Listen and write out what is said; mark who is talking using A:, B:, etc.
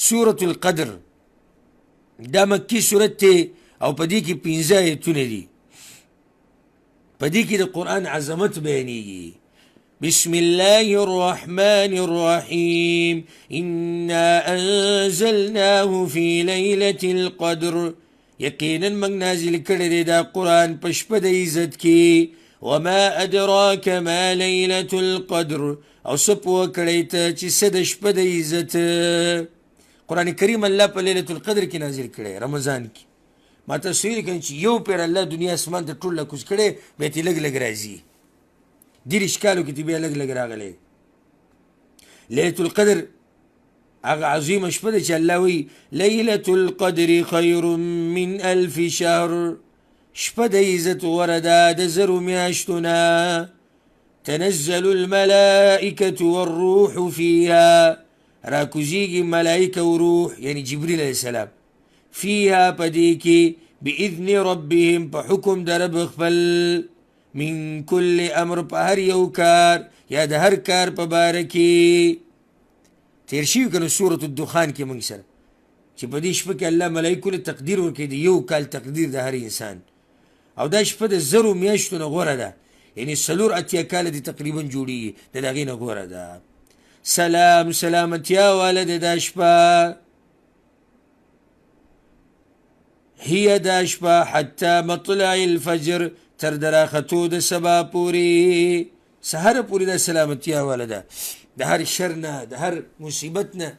A: سورة القدر دا مکی سورت تے او پدی کی 15 آیتونه دی. پدی کی دا قرآن عظمت بیانیگی. بسم الله الرحمن الرحيم إنا أنزلناه في ليلة القدر يقينا من نازل کرده دا قرآن پشپ دا عزت کی. وما أدراك ما ليلة القدر او سپو کڑیتا چی صدش پا دا عزت. قرآن کریم اللہ پا لیلة القدر کی نازل کرده رمضان کی. ما تصویر کن چی یو پیر اللہ دنیا اسمان تا ٹول لکوز کرده بیتی لگ لگ رازی دیر اشکالو کی تیبیا لگ لگ راغلے. لیلة القدر اغا عظیم اشپده چی اللہ وی لیلة القدر خیر من 1000 شهر شپده عزت وردا دزر میاشتنا تنزل الملائكة والروح فيها راكوزيگی ملائكة وروح يعني جبريل عليه السلام فيها پديكي بإذن ربهم بحكم درب اخفل من كل امر پا هر یو کار یا دا هر کار پا بارکی. تیرشیو کنو سورة الدخان کی منگ سر چی پا دی شپا که اللہ ملائکو تقدیر ورکی دی یو کال تقدیر دا هر انسان او دا شپا دا زرو میاشتو نغوره دا یعنی سلور اتیا کال دی تقریبا جوڑی دا داغی نغوره دا. سلام سلامتیا والد دا شپا هي دا شپا حتی مطلع الفجر تر دراختو دا سبا پوری سهر پوری دا سلامتیا والد دا هر شرنا دا هر مصیبتنا